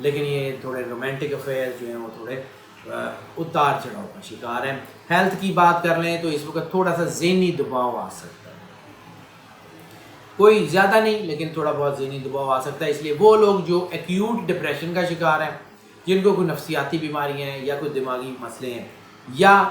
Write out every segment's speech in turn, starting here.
لیکن یہ تھوڑے رومانٹک افیئر جو ہیں وہ تھوڑے اتار چڑھاؤ کا شکار ہیں. ہیلتھ کی بات کر لیں تو اس وقت تھوڑا سا ذہنی دباؤ آ سکتا ہے, کوئی زیادہ نہیں لیکن تھوڑا بہت ذہنی دباؤ آ سکتا ہے. اس لیے وہ لوگ جو ایکیوٹ ڈپریشن کا شکار ہیں, جن کو کوئی نفسیاتی بیماریاں ہیں یا کوئی دماغی مسئلے ہیں, یا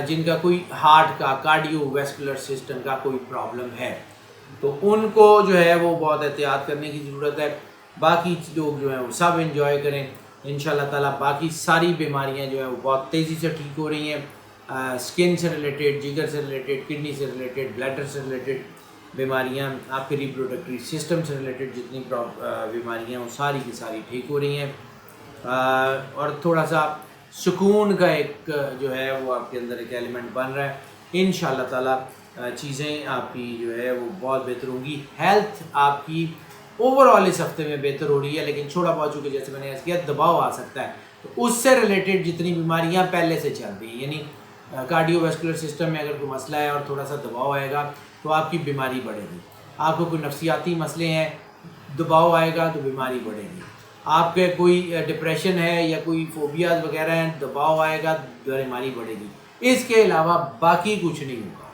جن کا کوئی ہارٹ کا کارڈیو ویسکولر سسٹم کا کوئی پرابلم ہے, تو ان کو جو ہے وہ بہت احتیاط کرنے کی ضرورت ہے. باقی لوگ جو ہیں وہ سب انجوائے کریں انشاءاللہ تعالیٰ. باقی ساری بیماریاں جو ہیں وہ بہت تیزی سے ٹھیک ہو رہی ہیں, سکن سے ریلیٹڈ, جگر سے ریلیٹڈ, کڈنی سے ریلیٹڈ, بلیڈر سے ریلیٹڈ بیماریاں, آپ کے ریپروڈکٹری سسٹم سے ریلیٹڈ جتنی بیماریاں ہیں وہ ساری کی ساری ٹھیک ہو رہی ہیں. اور تھوڑا سا سکون کا ایک جو ہے وہ آپ کے اندر ایک ایلیمنٹ بن رہا ہے. انشاءاللہ تعالیٰ چیزیں آپ کی جو ہے وہ بہت بہتر ہوں گی. ہیلتھ آپ کی اوور آل اس ہفتے میں بہتر ہو رہی ہے, لیکن چھوٹا بہت چونکہ جیسے میں نے عرض کیا دباؤ آ سکتا ہے, تو اس سے ریلیٹڈ جتنی بیماریاں پہلے سے چل رہی ہیں, یعنی کارڈیو ویسکولر سسٹم میں اگر کوئی مسئلہ ہے اور تھوڑا سا دباؤ آئے گا تو آپ کی بیماری بڑھے گی. آپ کو کوئی نفسیاتی مسئلے ہیں, دباؤ آئے گا تو بیماری بڑھے گی. آپ کے کوئی ڈپریشن ہے یا کوئی فوبیاز وغیرہ ہیں, دباؤ آئے گا بیماری بڑھے گی. اس کے علاوہ باقی کچھ نہیں ہوگا.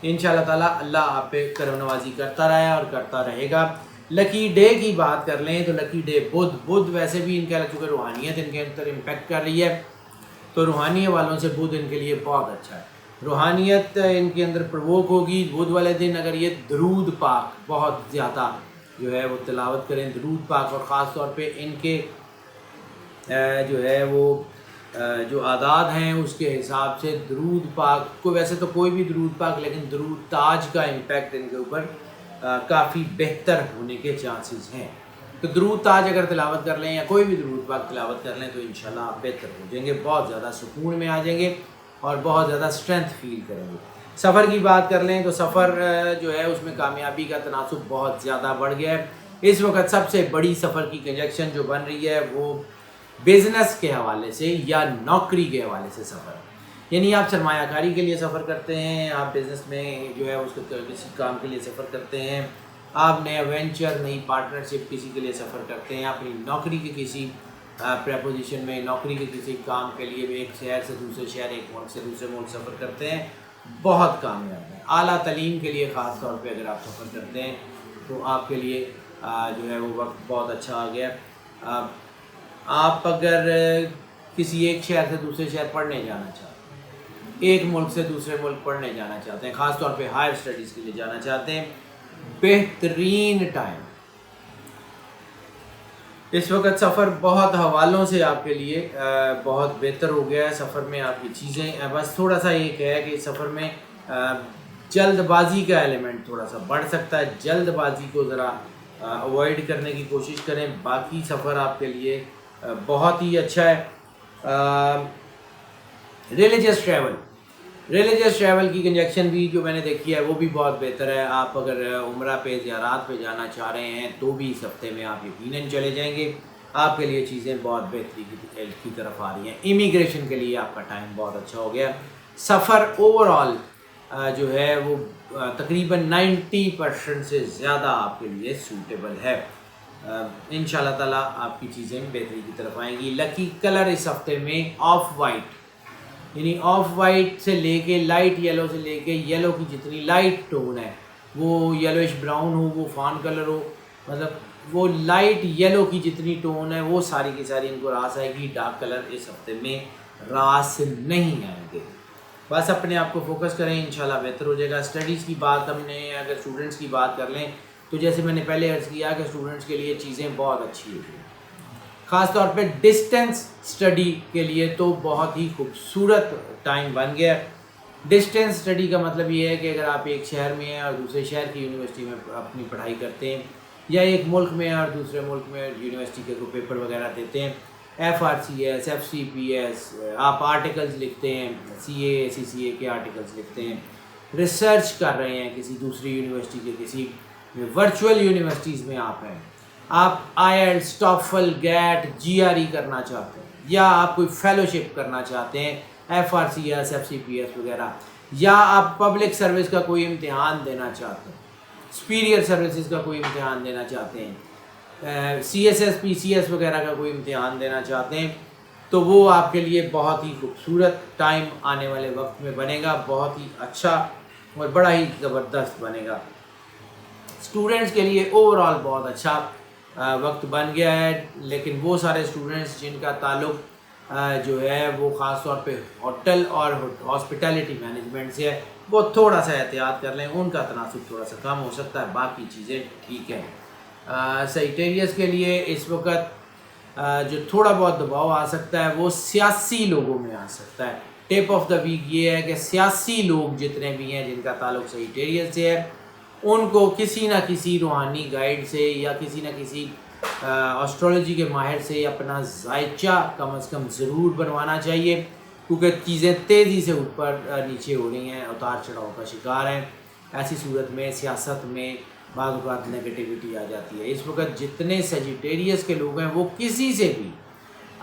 انشاءاللہ تعالیٰ اللہ آپ پہ کرم نوازی کرتا رہا ہے اور کرتا رہے گا. لکی ڈے کی بات کر لیں تو لکی ڈے بدھ ویسے بھی ان کا چونکہ روحانیت ان کے اندر امپیکٹ کر رہی ہے, تو روحانی والوں سے بدھ ان کے لیے بہت اچھا ہے. روحانیت ان کے اندر پرووک ہوگی. بدھ والے دن اگر یہ درود پاک بہت زیادہ جو ہے وہ تلاوت کریں, درود پاک, اور خاص طور پہ ان کے جو ہے وہ جو عادات ہیں اس کے حساب سے درود پاک کو, ویسے تو کوئی بھی درود پاک, لیکن درود تاج کا امپیکٹ ان کے اوپر کافی بہتر ہونے کے چانسز ہیں. تو درود تاج اگر تلاوت کر لیں یا کوئی بھی درود پاک تلاوت کر لیں تو انشاءاللہ آپ بہتر ہو جائیں گے, بہت زیادہ سکون میں آ جائیں گے اور بہت زیادہ اسٹرینتھ فیل کریں گے. سفر کی بات کر لیں تو سفر جو ہے اس میں کامیابی کا تناسب بہت زیادہ بڑھ گیا ہے. اس وقت سب سے بڑی سفر کی کنجیکشن جو بن رہی ہے وہ بزنس کے حوالے سے یا نوکری کے حوالے سے سفر, یعنی آپ سرمایہ کاری کے لیے سفر کرتے ہیں, آپ بزنس میں جو ہے اس کو کسی کام کے لیے سفر کرتے ہیں, آپ نیا وینچر, نئی پارٹنرشپ کسی کے لیے سفر کرتے ہیں, اپنی نوکری کے کسی پریپوزیشن میں, نوکری کے کسی کام کے لیے ایک شہر سے دوسرے شہر, ایک ملک سے دوسرے ملک سفر کرتے ہیں, بہت کامیاب ہے. اعلیٰ تعلیم کے لیے خاص طور پہ اگر آپ سفر کرتے ہیں تو آپ کے لیے جو ہے وہ وقت بہت اچھا آ گیا. آپ اگر کسی ایک شہر سے دوسرے شہر پڑھنے جانا چاہتے ہیں, ایک ملک سے دوسرے ملک پڑھنے جانا چاہتے ہیں, خاص طور پہ ہائر اسٹڈیز کے لیے جانا چاہتے ہیں, بہترین ٹائم اس وقت. سفر بہت حوالوں سے آپ کے لیے بہت بہتر ہو گیا ہے. سفر میں آپ کی چیزیں, بس تھوڑا سا ایک ہے کہ سفر میں جلد بازی کا ایلیمنٹ تھوڑا سا بڑھ سکتا ہے, جلد بازی کو ذرا اوائڈ کرنے کی کوشش کریں. باقی سفر آپ کے لیے بہت ہی اچھا ہے. ریلیجس ٹریول کی کنجیکشن بھی جو میں نے دیکھی ہے وہ بھی بہت بہتر ہے. آپ اگر عمرہ پہ زیارات پہ جانا چاہ رہے ہیں تو بھی اس ہفتے میں آپ یقیناً چلے جائیں گے. آپ کے لیے چیزیں بہت بہتری کی طرف آ رہی ہیں. امیگریشن کے لیے آپ کا ٹائم بہت اچھا ہو گیا. سفر اوور آل جو ہے وہ تقریباً 90% سے زیادہ آپ کے لیے سوٹیبل ہے. انشاءاللہ تعالیٰ آپ کی چیزیں بہتری کی طرف آئیں گی. لکی کلر اس ہفتے میں آف وائٹ, یعنی آف وائٹ سے لے کے لائٹ یلو سے لے کے یلو کی جتنی لائٹ ٹون ہے, وہ یلوش براؤن ہو, وہ فان کلر ہو, مطلب وہ لائٹ یلو کی جتنی ٹون ہے وہ ساری کی ساری ان کو راس آئے گی. ڈارک کلر اس ہفتے میں راس نہیں آئیں گے. بس اپنے آپ کو فوکس کریں, انشاءاللہ بہتر ہو جائے گا. اسٹڈیز کی بات ہم نے اگر اسٹوڈنٹس کی بات کر لیں تو جیسے میں نے پہلے عرض کیا کہ اسٹوڈنٹس کے لیے چیزیں بہت اچھی ہوئی ہیں, خاص طور پہ ڈسٹینس اسٹڈی کے لیے تو بہت ہی خوبصورت ٹائم بن گیا. ڈسٹینس اسٹڈی کا مطلب یہ ہے کہ اگر آپ ایک شہر میں ہیں اور دوسرے شہر کی یونیورسٹی میں اپنی پڑھائی کرتے ہیں, یا ایک ملک میں اور دوسرے ملک میں یونیورسٹی کے کوئی پیپر وغیرہ دیتے ہیں, FRCS, FCPS, آپ آرٹیکلز لکھتے ہیں, CA, CCA کے آرٹیکلز لکھتے ہیں, ریسرچ کر رہے ہیں کسی دوسری یونیورسٹی کے کسی ورچوئل یونیورسٹیز میں آپ ہیں, آپ IELTS, TOEFL, GAT, GRE کرنا چاہتے ہیں, یا آپ کوئی فیلوشپ کرنا چاہتے ہیں FRCS, FCPS وغیرہ, یا آپ پبلک سروس کا کوئی امتحان دینا چاہتے ہیں, سپیریئر سروسز کا کوئی امتحان دینا چاہتے ہیں, CSS PCS وغیرہ کا کوئی امتحان دینا چاہتے ہیں تو وہ آپ کے لیے بہت ہی خوبصورت ٹائم آنے والے وقت میں بنے گا، بہت ہی اچھا اور بڑا ہی زبردست بنے گا اسٹوڈنٹس کے لیے۔ اوور آل بہت اچھا وقت بن گیا ہے، لیکن وہ سارے اسٹوڈنٹس جن کا تعلق جو ہے وہ خاص طور پہ ہوٹل اور ہاسپٹیلٹی مینجمنٹ سے ہے، وہ تھوڑا سا احتیاط کر لیں، ان کا تناسب تھوڑا سا کم ہو سکتا ہے، باقی چیزیں ٹھیک ہیں۔ سیجیٹیریس کے لیے اس وقت جو تھوڑا بہت دباؤ آ سکتا ہے وہ سیاسی لوگوں میں آ سکتا ہے۔ ٹپ آف دا ویک یہ ہے کہ سیاسی لوگ جتنے بھی ہیں جن کا تعلق سیجیٹیریس سے ہے، ان کو کسی نہ کسی روحانی گائیڈ سے یا کسی نہ کسی اسٹرالوجی کے ماہر سے اپنا ذائچہ کم از کم ضرور بنوانا چاہیے، کیونکہ چیزیں تیزی سے اوپر نیچے ہو رہی ہیں، اتار چڑھاؤ کا شکار ہیں۔ ایسی صورت میں سیاست میں بعض اوقات نگیٹیوٹی آ جاتی ہے۔ اس وقت جتنے سیجیٹیریس کے لوگ ہیں وہ کسی سے بھی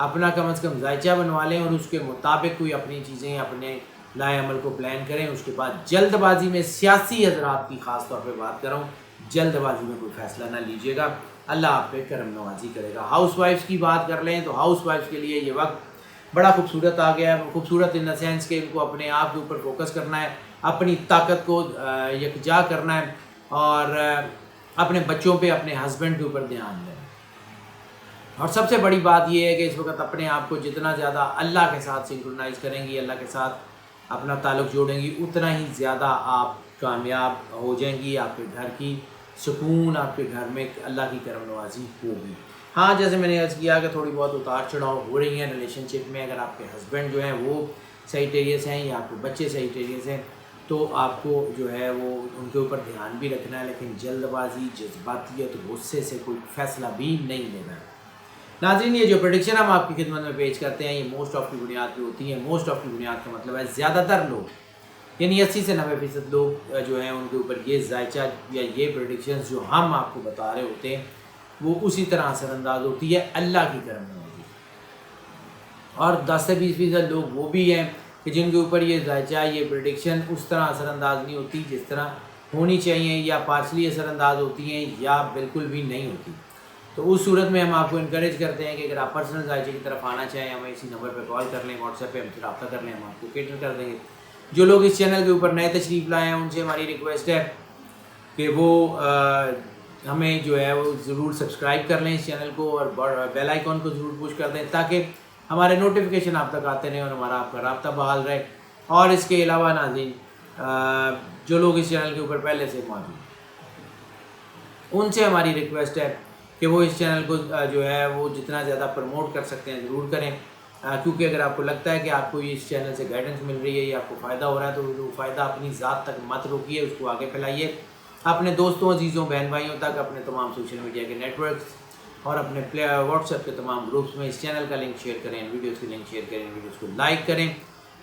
اپنا کم از کم ذائچہ بنوا لیں اور اس کے مطابق کوئی اپنی چیزیں اپنے لائے عمل کو پلان کریں۔ اس کے بعد جلد بازی میں، سیاسی حضرات کی خاص طور پہ بات کر رہا ہوں، جلد بازی میں کوئی فیصلہ نہ لیجیے گا، اللہ آپ پہ کرم نوازی کرے گا۔ ہاؤس وائفس کی بات کر لیں تو ہاؤس وائفس کے لیے یہ وقت بڑا خوبصورت آ گیا ہے، خوبصورت ان دا سینس کہ ان کو اپنے آپ کے اوپر فوکس کرنا ہے، اپنی طاقت کو یکجا کرنا ہے اور اپنے بچوں پہ، اپنے ہسبینڈ کے اوپر دھیان دیں۔ اور سب سے بڑی بات یہ ہے کہ اس وقت اپنے آپ کو جتنا زیادہ اللہ کے ساتھ سنکرونائز کریں گی، اللہ کے ساتھ اپنا تعلق جوڑیں گی، اتنا ہی زیادہ آپ کامیاب ہو جائیں گی، آپ کے گھر کی سکون، آپ کے گھر میں اللہ کی کرم نوازی ہوگی۔ ہاں، جیسے میں نے عرض کیا کہ تھوڑی بہت اتار چڑھاؤ ہو رہی ہیں ریلیشن شپ میں، اگر آپ کے ہسبینڈ جو ہیں وہ سیجیٹیریس ہیں یا آپ کے بچے سیجیٹیریس ہیں تو آپ کو جو ہے وہ ان کے اوپر دھیان بھی رکھنا ہے، لیکن جلد بازی، جذباتیت، غصے سے کوئی فیصلہ بھی نہیں لینا ہے۔ ناظرین، یہ جو پریڈکشن ہم آپ کی خدمت میں پیش کرتے ہیں یہ موسٹ آف کی بنیاد پہ ہوتی ہیں۔ موسٹ آف کی بنیاد کا مطلب ہے زیادہ تر لوگ، یعنی 80 سے 90% لوگ جو ہیں ان کے اوپر یہ ذائچہ یا یہ پریڈکشنز جو ہم آپ کو بتا رہے ہوتے ہیں وہ اسی طرح اثر انداز ہوتی ہے، اللہ کی کرم نوازی۔ اور 10 سے 20% لوگ وہ بھی ہیں کہ جن کے اوپر یہ ذائچہ، یہ پریڈکشن اس طرح اثر انداز نہیں ہوتی جس طرح ہونی چاہیے، یا پارشلی اثر انداز ہوتی ہیں یا بالکل بھی نہیں ہوتی۔ تو اس صورت میں ہم آپ کو انکریج کرتے ہیں کہ اگر آپ پرسنل ذائچے کی طرف آنا چاہیں، ہمیں اسی نمبر پہ کال کر لیں، واٹس ایپ پہ ہم سے رابطہ کر لیں، ہم آپ کو کیٹر کر دیں گے۔ جو لوگ اس چینل کے اوپر نئے تشریف لائے ہیں ان سے ہماری ریکویسٹ ہے کہ وہ ہمیں جو ہے وہ ضرور سبسکرائب کر لیں اس چینل کو، اور بیل آئیکن کو ضرور پوش کر دیں تاکہ ہمارے نوٹیفیکیشن آپ تک آتے رہیں اور ہمارا آپ کا رابطہ بحال رہے۔ اور اس کے علاوہ ناظرین، جو لوگ اس چینل کے اوپر پہلے سے موجود ہیں ان سے ہماری ریکویسٹ ہے کہ وہ اس چینل کو جو ہے وہ جتنا زیادہ پروموٹ کر سکتے ہیں ضرور کریں، کیونکہ اگر آپ کو لگتا ہے کہ آپ کو اس چینل سے گائیڈنس مل رہی ہے یا آپ کو فائدہ ہو رہا ہے تو وہ فائدہ اپنی ذات تک مت روکیے، اس کو آگے پھیلائیے اپنے دوستوں، عزیزوں، بہن بھائیوں تک، اپنے تمام سوشل میڈیا کے نیٹ ورکس اور اپنے واٹس ایپ کے تمام گروپس میں اس چینل کا لنک شیئر کریں، ویڈیوز کی لنک شیئر کریں، ویڈیوز کو لائک کریں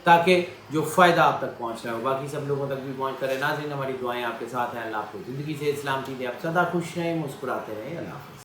تاکہ جو فائدہ آپ تک پہنچ رہا ہے وہ باقی سب لوگوں تک بھی پہنچ کرے۔ ناظرین، ہماری دعائیں آپ کے ساتھ ہیں، اللہ آپ کو زندگی سے سلامتی دے، آپ سدا خوش رہیں، مسکراتے رہیں، اللہ حافظ۔